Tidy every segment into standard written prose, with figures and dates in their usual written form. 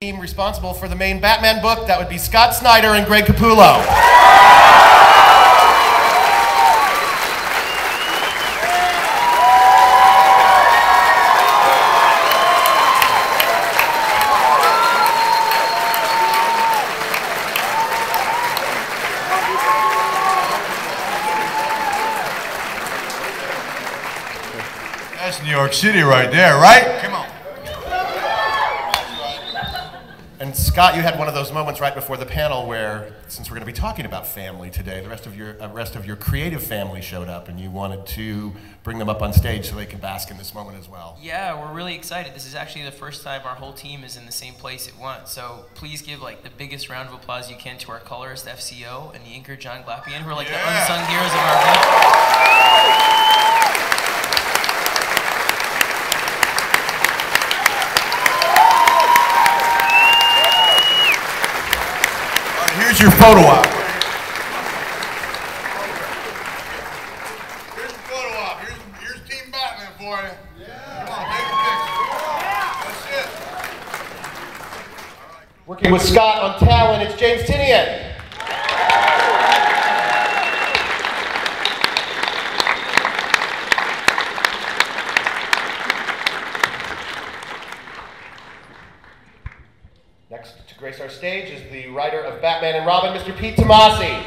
Team responsible for the main Batman book, that would be Scott Snyder and Greg Capullo. That's New York City right there, right? Come on. And Scott, you had one of those moments right before the panel where, since we're going to be talking about family today, the rest of your creative family showed up, and you wanted to bring them up on stage so they can bask in this moment as well. Yeah, we're really excited. This is actually the first time our whole team is in the same place at once. So please give like the biggest round of applause you can to our colorist FCO and the inker John Glapion, who are like the unsung heroes of our book. Here's your photo op. Here's the photo op. Here's Team Batman for you. Yeah. Come on, take a picture. That's it. Working with Scott on talent, it's James Tynion. Next to grace our stage is the writer of Batman and Robin, Mr. Pete Tomasi.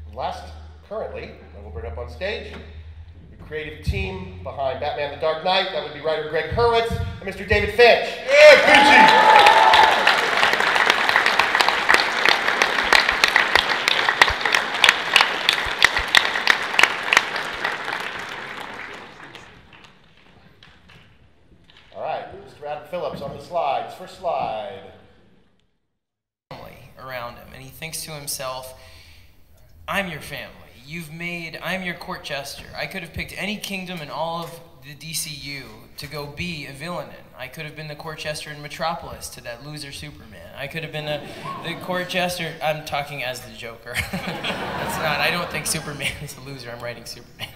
And last, currently, I will bring up on stage the creative team behind Batman the Dark Knight. That would be writer Gregg Hurwitz and Mr. David Finch. Yeah, Finchy! Phillips on the slides. First slide. Around him, and he thinks to himself, I'm your family. I'm your court jester. I could have picked any kingdom in all of the DCU to go be a villain in. I could have been the court jester in Metropolis to that loser Superman. I could have been the court jester. I'm talking as the Joker. That's not, I don't think Superman is a loser. I'm writing Superman.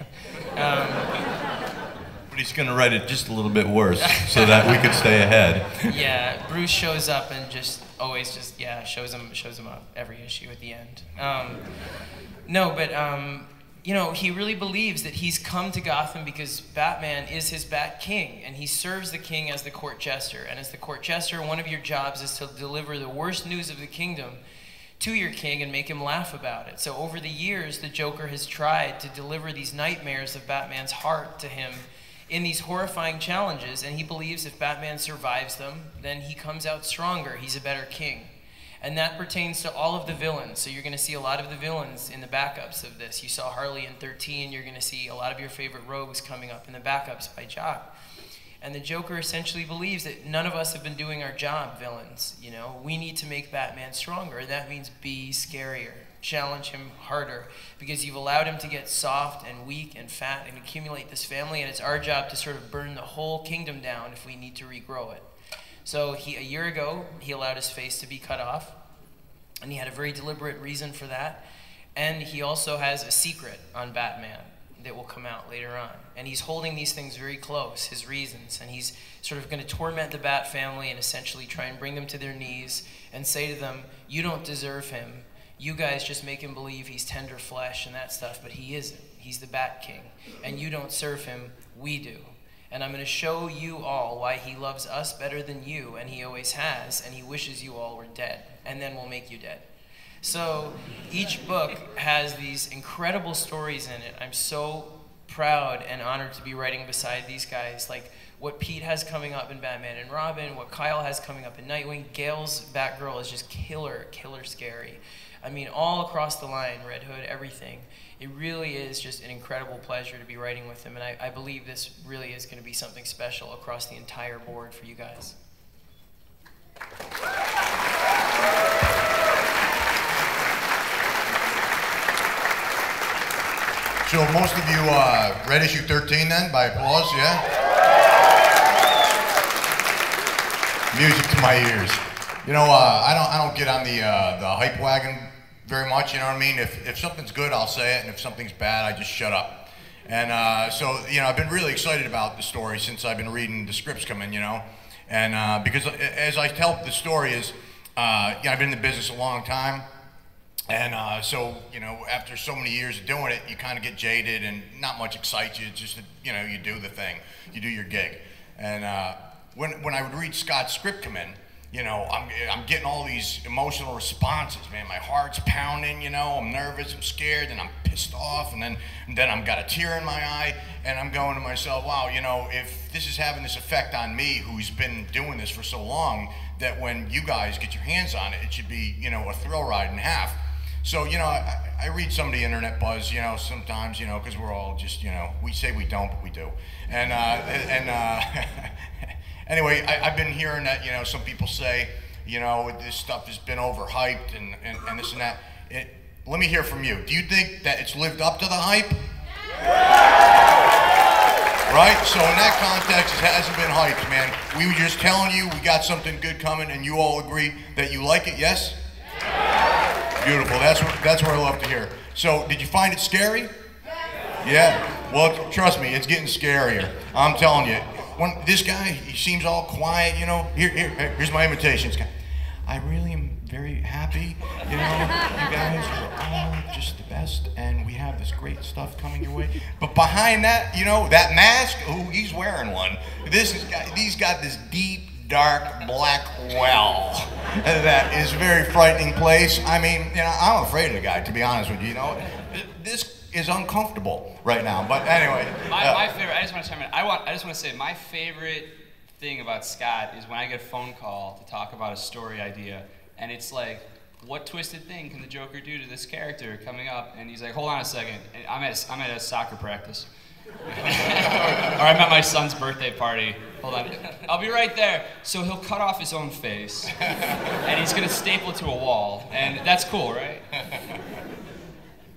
But he's going to write it just a little bit worse so that we could stay ahead. Yeah, Bruce shows up and always shows him up every issue at the end. You know, he really believes that he's come to Gotham because Batman is his Bat King, and he serves the king as the court jester. And as the court jester, one of your jobs is to deliver the worst news of the kingdom to your king and make him laugh about it. So over the years, the Joker has tried to deliver these nightmares of Batman's heart to him in these horrifying challenges, and he believes if Batman survives them, then he comes out stronger. He's a better king. And that pertains to all of the villains. So you're going to see a lot of the villains in the backups of this. You saw Harley in 13. You're going to see a lot of your favorite rogues coming up in the backups by Jock. And the Joker essentially believes that none of us have been doing our job, villains. You know, we need to make Batman stronger. And that means be scarier. Challenge him harder, because you've allowed him to get soft and weak and fat and accumulate this family, and it's our job to sort of burn the whole kingdom down if we need to regrow it. So a year ago, he allowed his face to be cut off, and he had a very deliberate reason for that. And he also has a secret on Batman that will come out later on. And he's holding these things very close, his reasons, and he's sort of going to torment the Bat family and essentially try and bring them to their knees and say to them, you don't deserve him. You guys just make him believe he's tender flesh and that stuff, but he isn't. He's the Bat King, and you don't serve him, we do. And I'm going to show you all why he loves us better than you, and he always has, and he wishes you all were dead, and then we'll make you dead. So each book has these incredible stories in it. I'm so proud and honored to be writing beside these guys, like what Pete has coming up in Batman and Robin, what Kyle has coming up in Nightwing. Gail's Batgirl is just killer scary. I mean, all across the line, Red Hood, everything. It really is just an incredible pleasure to be writing with him, and I believe this really is going to be something special across the entire board for you guys. So most of you read issue 13 then, by applause, yeah? Music to my ears. You know, I don't get on the hype wagon very much, you know what I mean? If something's good, I'll say it, and if something's bad, I just shut up. And so, you know, I've been really excited about the story since I've been reading the scripts come in, you know? And because as I tell the story is, you know, I've been in the business a long time. And so, you know, after so many years of doing it, you kind of get jaded and not much excites you. It's just, you know, you do the thing. You do your gig. And when I would read Scott's script come in, you know, I'm getting all these emotional responses, man. My heart's pounding, you know, I'm nervous, I'm scared, and I'm pissed off, and then I've got a tear in my eye, and I'm going to myself, wow, you know, if this is having this effect on me, who's been doing this for so long, that when you guys get your hands on it, it should be, you know, a thrill ride and a half. So, you know, I read some of the internet buzz, you know, sometimes, you know, because we're all just, you know, we say we don't, but we do. And anyway, I've been hearing that, you know, some people say, you know, this stuff has been overhyped and this and that. Let me hear from you. Do you think that it's lived up to the hype? Right? So in that context, it hasn't been hyped, man. We were just telling you we got something good coming and you all agree that you like it, yes? Beautiful. That's what I love to hear. So, did you find it scary? Yeah. Well, trust me, it's getting scarier. I'm telling you. When this guy, he seems all quiet, you know. Here's my imitation. I really am very happy. You know, you guys are all just the best, and we have this great stuff coming your way. But behind that, you know, that mask. Oh, he's wearing one. He's got this deep, dark black well that is a very frightening place. I mean, you know, I'm afraid of the guy, to be honest with you. You know, this is uncomfortable right now. But anyway, my favorite. I just want to chime in. I just want to say my favorite thing about Scott is when I get a phone call to talk about a story idea, and it's like, what twisted thing can the Joker do to this character coming up? And he's like, hold on a second. And I'm at a soccer practice. Or I'm at my son's birthday party. Hold on. I'll be right there. So he'll cut off his own face, and he's going to staple it to a wall. And that's cool, right?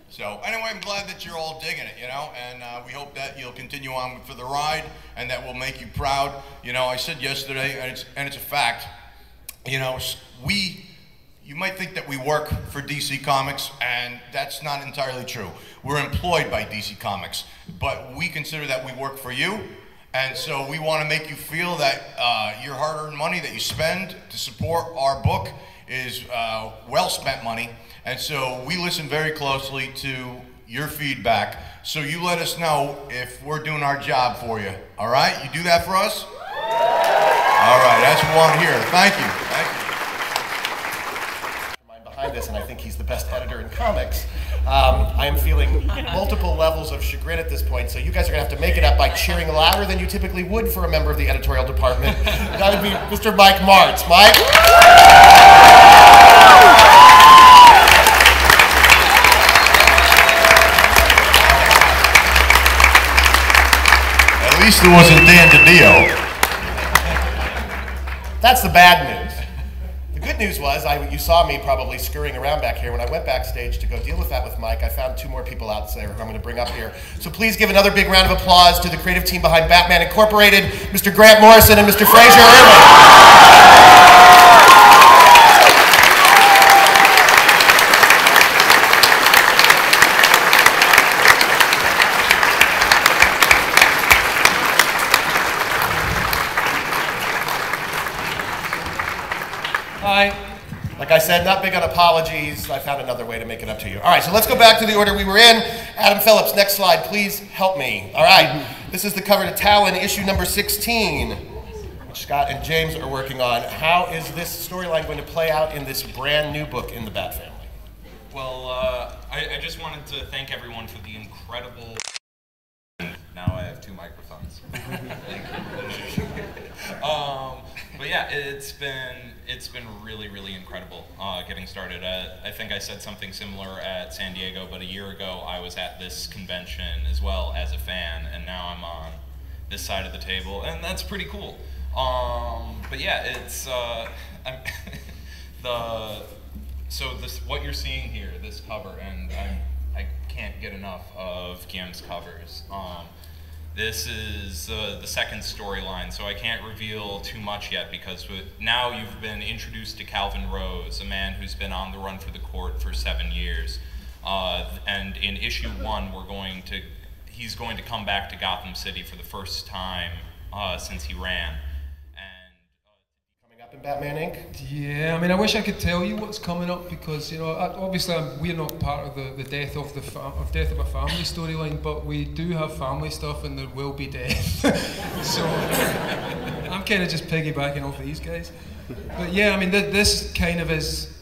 So anyway, I'm glad that you're all digging it, you know, and we hope that you'll continue on for the ride and that will make you proud. You know, I said yesterday, and it's a fact, you know, you might think that we work for DC Comics, and that's not entirely true. We're employed by DC Comics, but we consider that we work for you, and so we want to make you feel that your hard-earned money that you spend to support our book is well-spent money, and so we listen very closely to your feedback, so you let us know if we're doing our job for you, all right? You do that for us? All right, that's what we want to hear. Thank you. Thank you. Behind this, and I think he's the best editor in comics. I am feeling multiple levels of chagrin at this point, so you guys are going to have to make it up by cheering louder than you typically would for a member of the editorial department. That would be Mr. Mike Marts. Mike? At least it wasn't Dan DiDio. That's the bad news. The good news was, you saw me probably scurrying around back here. When I went backstage to go deal with that with Mike, I found two more people out there who I'm going to bring up here. So please give another big round of applause to the creative team behind Batman Incorporated, Mr. Grant Morrison and Mr. Fraser Irwin. Like I said, not big on apologies. I found another way to make it up to you. All right, so let's go back to the order we were in. Adam Phillips, next slide, please help me. All right, this is the cover to Talon, issue number 16, which Scott and James are working on. How is this storyline going to play out in this brand new book in the Bat family? Well, I just wanted to thank everyone for the incredible... Now I have two microphones. But yeah, it's been really, really incredible getting started. I think I said something similar at San Diego, but a year ago I was at this convention as well as a fan, and now I'm on this side of the table, and that's pretty cool. But yeah, it's so what you're seeing here, this cover, and I can't get enough of Guillaume's covers. This is the second storyline, so I can't reveal too much yet because now you've been introduced to Calvin Rose, a man who's been on the run for the court for 7 years. And in issue 1, he's going to come back to Gotham City for the first time since he ran. Up in Batman Inc.? Yeah, I mean, I wish I could tell you what's coming up because, you know, obviously we're not part of the death of death of a family storyline, but we do have family stuff and there will be death. So I'm kind of just piggybacking off these guys. But yeah, I mean, this kind of is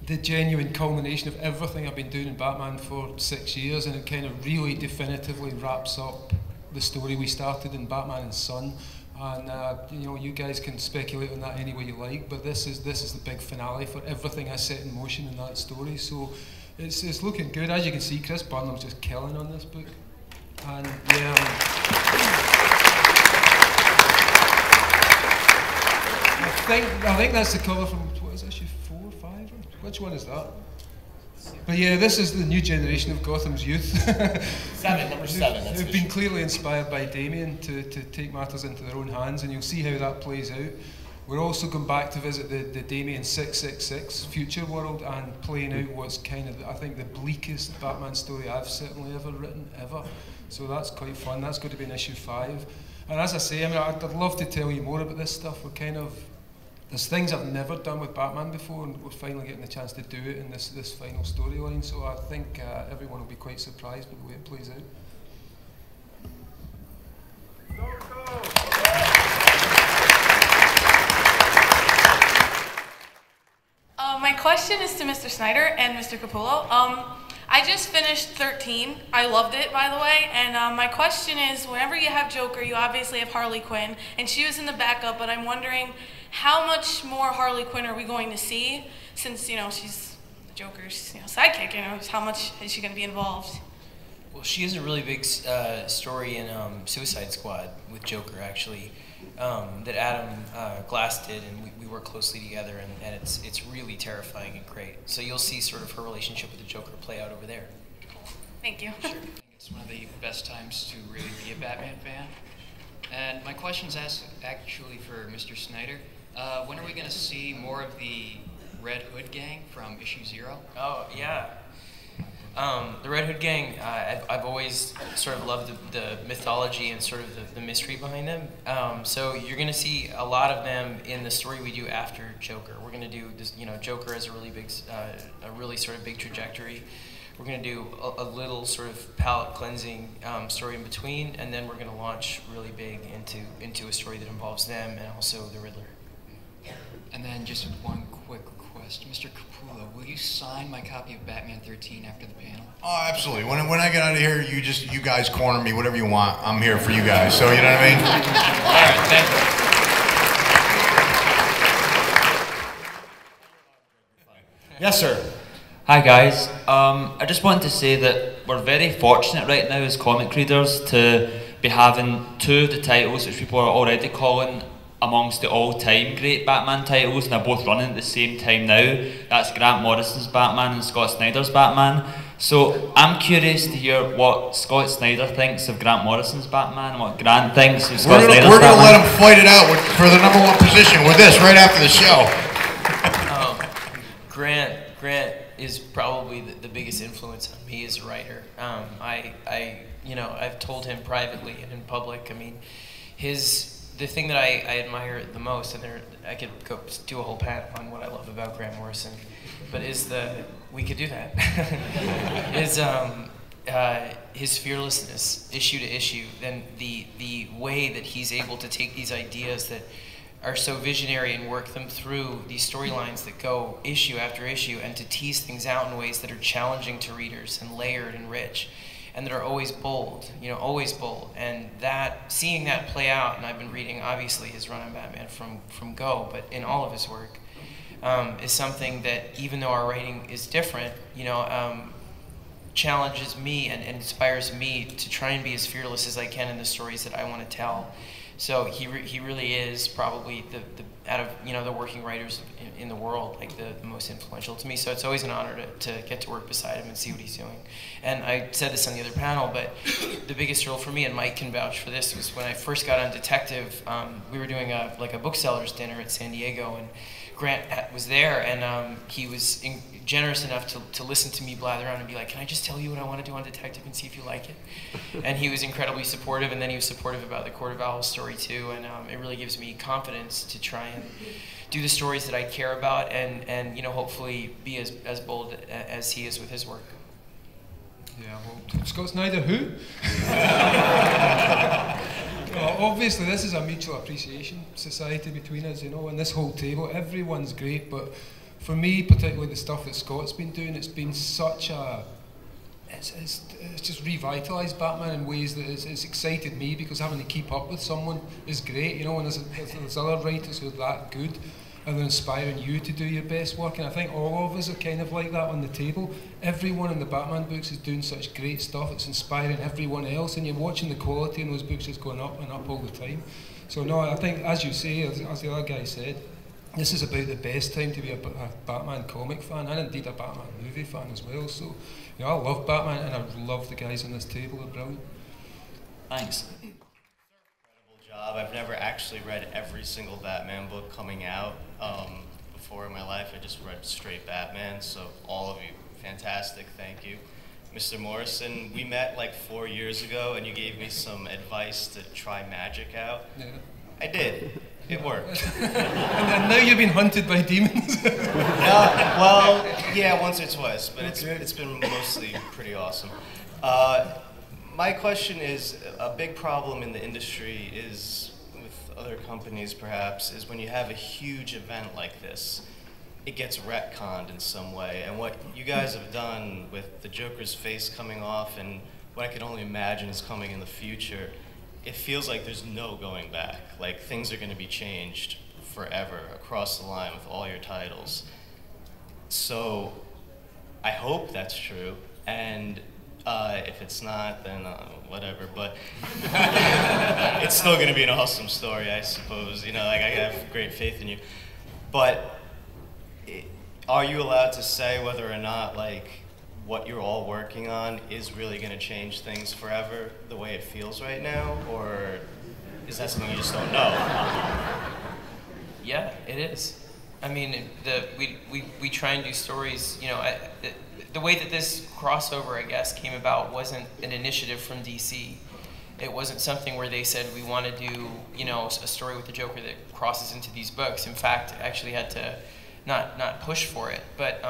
the genuine culmination of everything I've been doing in Batman for 6 years, and it kind of really definitively wraps up the story we started in Batman and Son. And you know, you guys can speculate on that any way you like, but this is the big finale for everything I set in motion in that story. So it's looking good. As you can see, Chris Burnham's just killing on this book. And yeah, I think that's the cover from, what is issue 4 or 5? Which one is that? But yeah, this is the new generation of Gotham's youth. Number 7. They've been clearly inspired by Damien to take matters into their own hands, and you'll see how that plays out. We're also going back to visit the Damien 666 future world and playing out what's kind of, I think, the bleakest Batman story I've certainly ever written, ever. So that's quite fun. That's going to be in issue 5. And as I say, I mean, I'd love to tell you more about this stuff. We're kind of, there's things I've never done with Batman before, and we're finally getting the chance to do it in this final storyline. So I think everyone will be quite surprised by the way it plays out. My question is to Mr. Snyder and Mr. Capullo. I just finished 13. I loved it, by the way. And my question is, whenever you have Joker, you obviously have Harley Quinn, and she was in the backup. But I'm wondering, how much more Harley Quinn are we going to see? Since, you know, she's Joker's, you know, sidekick. You know, how much is she going to be involved? Well, she has a really big story in Suicide Squad with Joker, actually, that Adam Glass did, and we work closely together, and it's really terrifying and great. So you'll see sort of her relationship with the Joker play out over there. Thank you. Sure. I think it's one of the best times to really be a Batman fan. And my question is actually for Mr. Snyder. When are we going to see more of the Red Hood gang from issue 0? Oh, yeah. The Red Hood gang, I've always sort of loved the mythology and sort of the mystery behind them. So you're going to see a lot of them in the story we do after Joker. We're going to do this, you know, Joker has a really sort of big trajectory. We're going to do a little sort of palate cleansing story in between, and then we're going to launch really big into a story that involves them and also the Riddler. And then just one quick request. Mr. Capullo, will you sign my copy of Batman 13 after the panel? Oh, absolutely. When I get out of here, you guys corner me, whatever you want. I'm here for you guys. So, you know what I mean? All right, thank you. Yes, sir. Hi guys, I just wanted to say that we're very fortunate right now as comic readers to be having 2 of the titles which people are already calling amongst the all-time great Batman titles, and they're both running at the same time now. That's Grant Morrison's Batman and Scott Snyder's Batman. So I'm curious to hear what Scott Snyder thinks of Grant Morrison's Batman and what Grant thinks of Scott Snyder's Batman. We're going to let him fight it out for the #1 position with this right after the show. Grant is probably the biggest influence on me as a writer. You know, I've told him privately and in public. I mean, the thing that I admire the most, and I could go do a whole panel on what I love about Grant Morrison, but we could do that. His fearlessness, issue to issue, and the way that he's able to take these ideas that are so visionary and work them through these storylines that go issue after issue, and to tease things out in ways that are challenging to readers and layered and rich, and that are always bold, you know, always bold. And seeing that play out, and I've been reading obviously his run on Batman from Go, but in all of his work, is something that, even though our writing is different, you know, challenges me and inspires me to try and be as fearless as I can in the stories that I want to tell. So he really is probably the out of the working writers in the world, like the most influential to me. So it's always an honor to get to work beside him and see what he's doing. And I said this on the other panel, but the biggest thrill for me, and Mike can vouch for this, was when I first got on Detective. We were doing a booksellers dinner at San Diego, and Grant was there, and he was generous enough to listen to me blather around and be like, "Can I just tell you what I want to do on Detective and see if you like it?" And he was incredibly supportive, and then he was supportive about the Court of Owls story too, and it really gives me confidence to try and do the stories that I care about, and hopefully be as bold as he is with his work. Yeah, well, Scott Snyder, who? Obviously, this is a mutual appreciation society between us, and this whole table, everyone's great, but for me, particularly the stuff that Scott's been doing, it's been such a... It's just revitalised Batman in ways that it's excited me, because having to keep up with someone is great, when there's other writers who are that good, and they're inspiring you to do your best work, and I think all of us are kind of like that on the table. Everyone in the Batman books is doing such great stuff, it's inspiring everyone else, and you're watching the quality in those books just going up and up all the time. So no, I think, as you say, as the other guy said, this is about the best time to be a Batman comic fan, and indeed a Batman movie fan as well. So, I love Batman, and I love the guys on this table, they're brilliant. Thanks. Job. I've never actually read every single Batman book coming out before in my life. I just read straight Batman, so all of you, fantastic, thank you. Mr. Morrison, we met like 4 years ago, and you gave me some advice to try magic out. Yeah. I did. It worked. And now you've been hunted by demons? Well, yeah, once or twice, but it's been mostly pretty awesome. My question is, a big problem in the industry is, with other companies perhaps, is when you have a huge event like this, it gets retconned in some way. And what you guys have done with the Joker's face coming off and what I can only imagine is coming in the future, it feels like there's no going back. Like things are going to be changed forever across the line with all your titles. So I hope that's true. And if it's not, then whatever, but it's still going to be an awesome story, I suppose. Like I have great faith in you. But are you allowed to say whether or not, like, what you're all working on is really going to change things forever the way it feels right now, or is that something you just don't know? Yeah, it is. I mean, we try and do stories, the way that this crossover, I guess, came about wasn't an initiative from DC. It wasn't something where they said, we want to do, a story with the Joker that crosses into these books. In fact, I actually had to not push for it, but,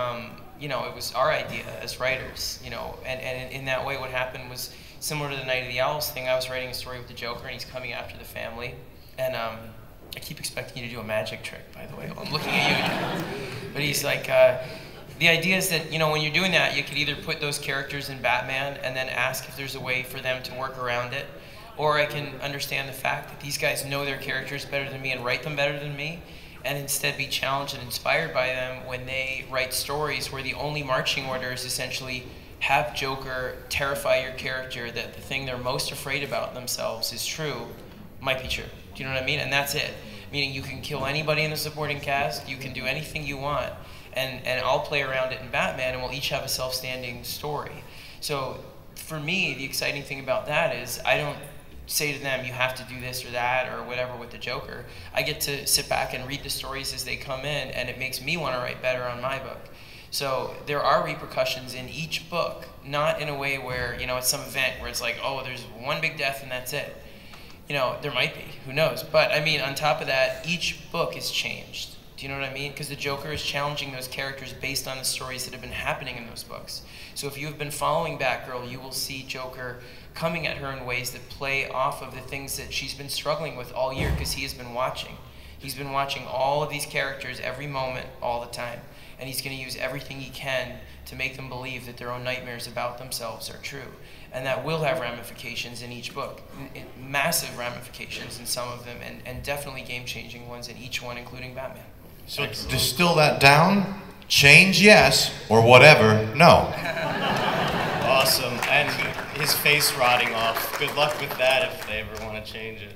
it was our idea as writers, and in that way what happened was similar to the Night of the Owls thing. I was writing a story with the Joker, and he's coming after the family, and I keep expecting you to do a magic trick, by the way. I'm looking at you. But he's like, the idea is that, when you're doing that, you could either put those characters in Batman and then ask if there's a way for them to work around it, or I can understand the fact that these guys know their characters better than me and write them better than me, and instead be challenged and inspired by them when they write stories where the only marching order is essentially have Joker terrify your character that the thing they're most afraid about themselves is true, might be true. Do you know what I mean? And that's it. Meaning you can kill anybody in the supporting cast, you can do anything you want, and I'll play around it in Batman, and we'll each have a self-standing story. So for me, the exciting thing about that is I don't say to them, you have to do this or that or whatever with the Joker. I get to sit back and read the stories as they come in, and it makes me want to write better on my book. So there are repercussions in each book, not in a way where, it's some event where it's like, oh, there's one big death and that's it. There might be, who knows? But I mean, on top of that, each book is changed. Do you know what I mean? Because the Joker is challenging those characters based on the stories that have been happening in those books. So if you have been following Batgirl, you will see Joker coming at her in ways that play off of the things that she's been struggling with all year, because he has been watching. He's been watching all of these characters every moment, all the time. And he's going to use everything he can to make them believe that their own nightmares about themselves are true. And that will have ramifications in each book, massive ramifications in some of them, and definitely game-changing ones in each one, including Batman. So distill that down, change yes, or whatever, no. Awesome. And his face rotting off. Good luck with that if they ever want to change it.